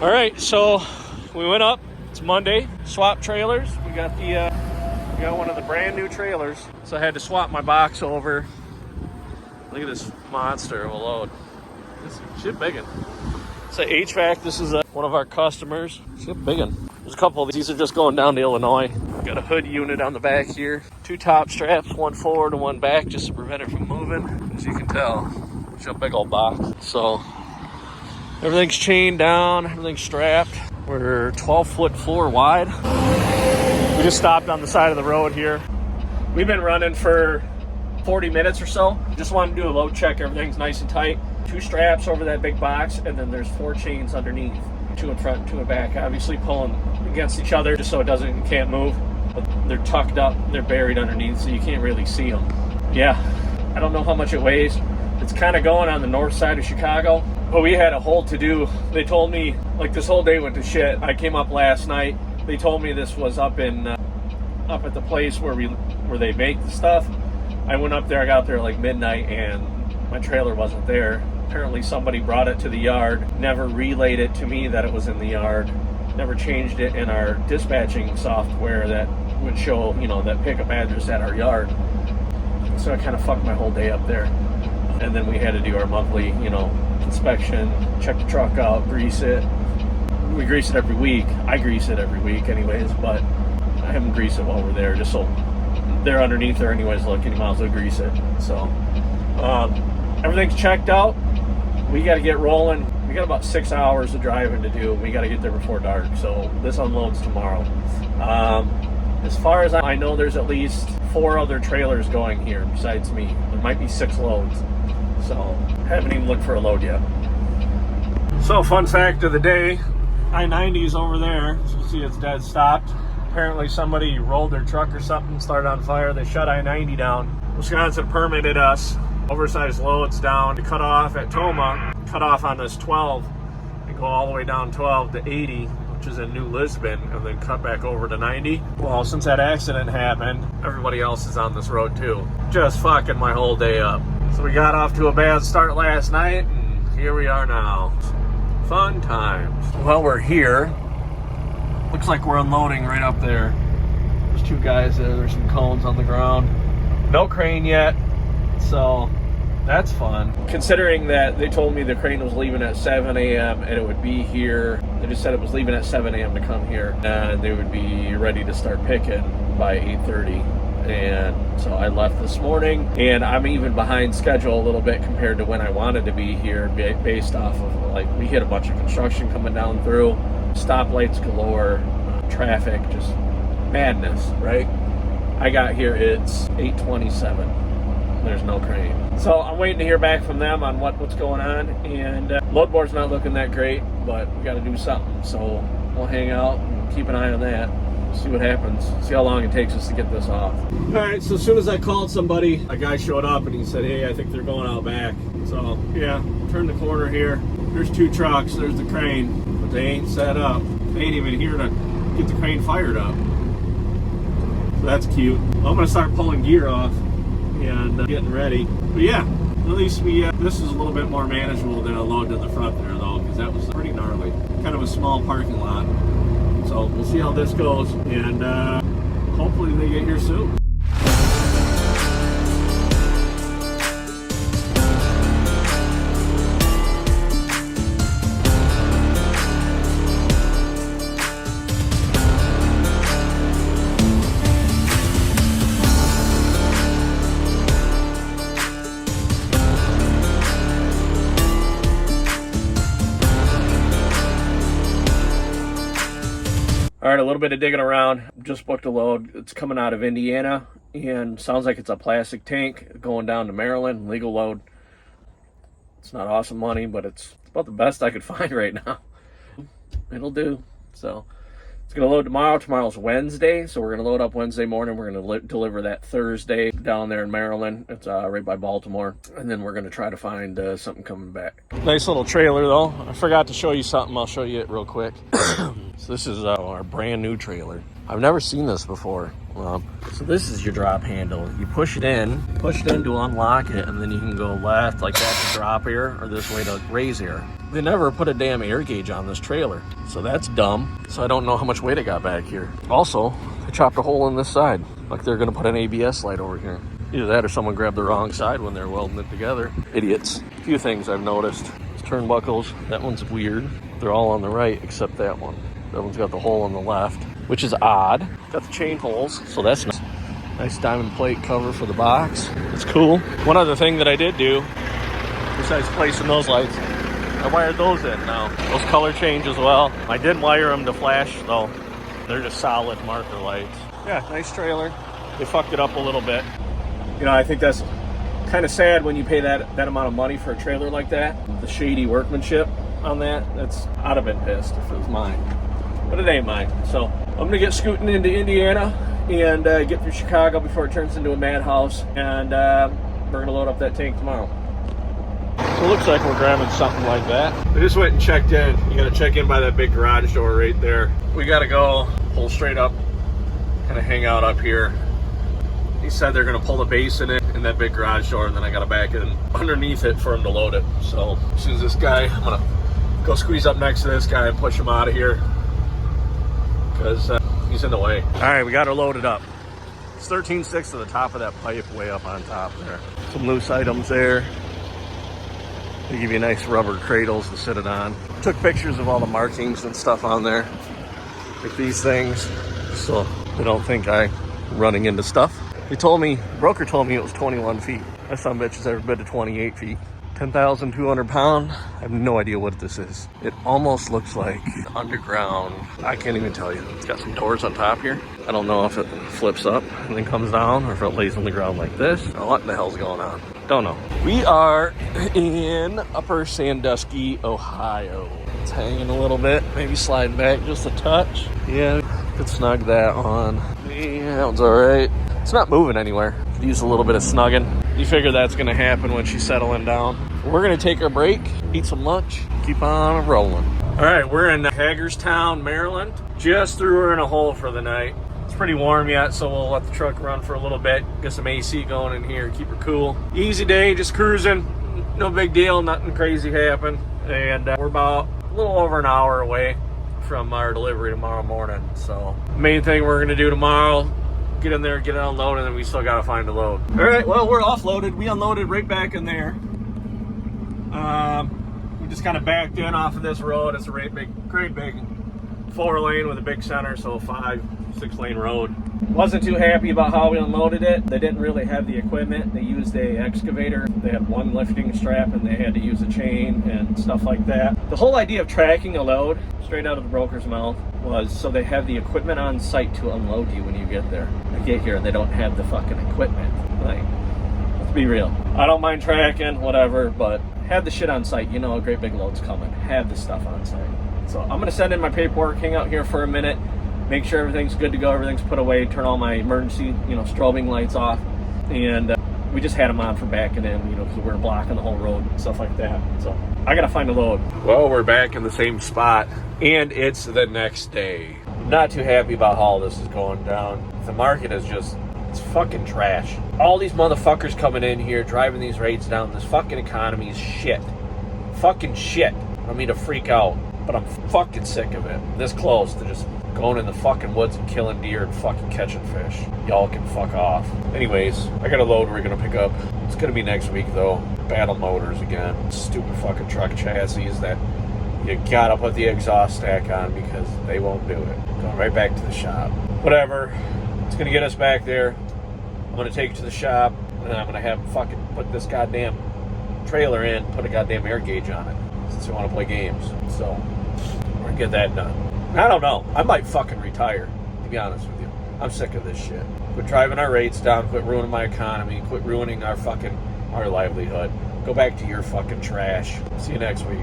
All right, so we went up. It's Monday. Swap trailers. We got one of the brand new trailers. So I had to swap my box over. Look at this monster of a load. This shit biggin'. It's a HVAC. This is one of our customers. Shit biggin'. There's a couple of these are just going down to Illinois. Got a hood unit on the back here. 2 top straps, one forward and one back, just to prevent it from moving. As you can tell, it's a big old box. So everything's chained down, everything's strapped. We're 12-foot floor wide. We just stopped on the side of the road here. We've been running for 40 minutes or so. Just wanted to do a load check. Everything's nice and tight. 2 straps over that big box, and then there's 4 chains underneath. 2 in front and 2 in back, obviously pulling against each other just so it can't move. But they're tucked up, they're buried underneath, so you can't really see them. Yeah, I don't know how much it weighs. It's kind of going on the north side of Chicago. But we had a whole to-do. They told me, like, this whole day went to shit. I came up last night. They told me this was up at the place where they make the stuff. I went up there, I got there like midnight, and my trailer wasn't there. Apparently somebody brought it to the yard, never relayed it to me that it was in the yard, never changed it in our dispatching software that would show, that pickup address at our yard. So I kind of fucked my whole day up there. And then we had to do our monthly, inspection, check the truck out, grease it. We grease it every week. I grease it every week anyways, but I haven't greased it while we're there, just so they're underneath there anyways. Look, you might as well grease it. So everything's checked out. We got to get rolling. We got about 6 hours of driving to do. We got to get there before dark, so this unloads tomorrow. As far as I know, there's at least 4 other trailers going here besides me. There might be 6 loads, so haven't even looked for a load yet. So fun fact of the day, I-90 is over there. So you see it's dead stopped. Apparently somebody rolled their truck or something, started on fire. They shut I-90 down. Wisconsin permitted us oversized loads down to cut off at Toma, cut off on this 12 and go all the way down 12 to 80, which is in New Lisbon, and then cut back over to 90. Well, since that accident happened, everybody else is on this road too. Just fucking my whole day up. So we got off to a bad start last night, and here we are now. Fun times. Well, we're here. Looks like we're unloading right up there. There's 2 guys there. There's some cones on the ground. No crane yet, so that's fun. Considering that they told me the crane was leaving at 7 a.m. and it would be here. They just said it was leaving at 7 a.m. to come here, and they would be ready to start picking by 8:30. And so I left this morning, and I'm even behind schedule a little bit compared to when I wanted to be here, based off of, like, we hit a bunch of construction coming down through, stoplights galore, traffic, just madness, right? I got here, it's 8:27. There's no crane. So I'm waiting to hear back from them on what's going on, and load board's not looking that great, but we got to do something. So we'll hang out and keep an eye on that. See what happens. See how long it takes us to get this off. All right, so as soon as I called somebody, a guy showed up and he said, hey, I think they're going out back. So yeah, turn the corner here. There's 2 trucks, there's the crane, but they ain't set up. They ain't even here to get the crane fired up. So that's cute. I'm gonna start pulling gear off and getting ready. But yeah, at least this is a little bit more manageable than a load in the front there though, because that was pretty gnarly. Kind of a small parking lot. So we'll see how this goes, and hopefully they get here soon. All right, a little bit of digging around. Just booked a load. It's coming out of Indiana, and sounds like it's a plastic tank going down to Maryland, legal load. It's not awesome money, but it's about the best I could find right now. It'll do. So it's going to load tomorrow. Tomorrow's Wednesday, so we're going to load up Wednesday morning. We're going to deliver that Thursday down there in Maryland. It's right by Baltimore, and then we're going to try to find something coming back. Nice little trailer, though. I forgot to show you something. I'll show you it real quick. So this is our brand new trailer. I've never seen this before. So this is your drop handle. You push it in to unlock it, and then you can go left like that to drop air, or this way to raise air. They never put a damn air gauge on this trailer, so that's dumb. So I don't know how much weight it got back here. Also, they chopped a hole in this side, like they're gonna put an ABS light over here. Either that or someone grabbed the wrong side when they're welding it together. Idiots. A few things I've noticed. These turnbuckles, that one's weird. They're all on the right except that one. That one's got the hole on the left, which is odd. Got the chain holes, so that's nice. Nice diamond plate cover for the box. It's cool. One other thing that I did do, besides placing those lights, I wired those in now. Those color change as well. I did wire them to flash though. They're just solid marker lights. Yeah, nice trailer. They fucked it up a little bit. You know, I think that's kind of sad when you pay that amount of money for a trailer like that. The shady workmanship on that, I'd have been pissed if it was mine. But it ain't mine. So I'm gonna get scooting into Indiana and get through Chicago before it turns into a madhouse. And we're gonna load up that tank tomorrow. So it looks like we're grabbing something like that. I just went and checked in. You gotta check in by that big garage door right there. We gotta go pull straight up, kind of hang out up here. He said they're gonna pull the base in it in that big garage door, and then I gotta back in underneath it for him to load it. So as soon as this guy, I'm gonna go squeeze up next to this guy and push him out of here because he's in the way. All right, we got her loaded up. It's 13.6 to the top of that pipe way up on top there. Some loose items there. They give you nice rubber cradles to sit it on. Took pictures of all the markings and stuff on there, like these things, so they don't think I'm running into stuff. He told me, broker told me it was 21 feet. That son of a bitch has ever been to 28 feet. 10,200 pound. I have no idea what this is. It almost looks like underground. I can't even tell you. It's got some doors on top here. I don't know if it flips up and then comes down, or if it lays on the ground like this, or what in the hell's going on. Don't know. We are in Upper Sandusky, Ohio. It's hanging a little bit, maybe sliding back just a touch. Yeah, could snug that on. Yeah, that one's all right. It's not moving anywhere. Could use a little bit of snugging. You figure that's gonna happen when she's settling down. We're gonna take our break, eat some lunch, keep on rolling. All right, we're in Hagerstown, Maryland. Just threw her in a hole for the night. It's pretty warm yet, so we'll let the truck run for a little bit. Get some AC going in here, keep her cool. Easy day, just cruising. No big deal, nothing crazy happened. And we're about a little over an hour away from our delivery tomorrow morning. So main thing we're gonna do tomorrow, get in there, get it unloaded, and then we still gotta find a load. All right, well, we're offloaded. We unloaded right back in there. We just kind of backed in off of this road. It's a great big 4-lane with a big center, so 5-6 lane road. Wasn't too happy about how we unloaded it. They didn't really have the equipment. They used a excavator. They had one lifting strap, and they had to use a chain and stuff like that. The whole idea of tracking a load, straight out of the broker's mouth, was so they have the equipment on site to unload you when you get there. I get here and they don't have the fucking equipment. Like, let's be real. I don't mind tracking, whatever, but have the shit on site. You know a great big load's coming. Have the stuff on site. So I'm gonna send in my paperwork, hang out here for a minute, make sure everything's good to go, everything's put away, turn all my emergency, strobing lights off, and we just had them on for backing in, because we were blocking the whole road and stuff like that. So I gotta find a load. Well, we're back in the same spot, and it's the next day. Not too happy about how all this is going down. The market is it's fucking trash. All these motherfuckers coming in here, driving these rates down. This fucking economy is shit. Fucking shit. I don't mean to freak out, but I'm fucking sick of it. This close to just going in the fucking woods and killing deer and fucking catching fish. Y'all can fuck off. Anyways, I got a load we're gonna pick up. It's gonna be next week though. Battle motors again. Stupid fucking truck chassis that you gotta put the exhaust stack on because they won't do it. Going right back to the shop. Whatever. It's gonna get us back there. I'm gonna take it to the shop and I'm gonna have them fucking put this goddamn trailer in, put a goddamn air gauge on it since we wanna play games. So we're gonna get that done. I don't know. I might fucking retire, to be honest with you. I'm sick of this shit. Quit driving our rates down, quit ruining my economy, quit ruining our livelihood. Go back to your fucking trash. See you next week.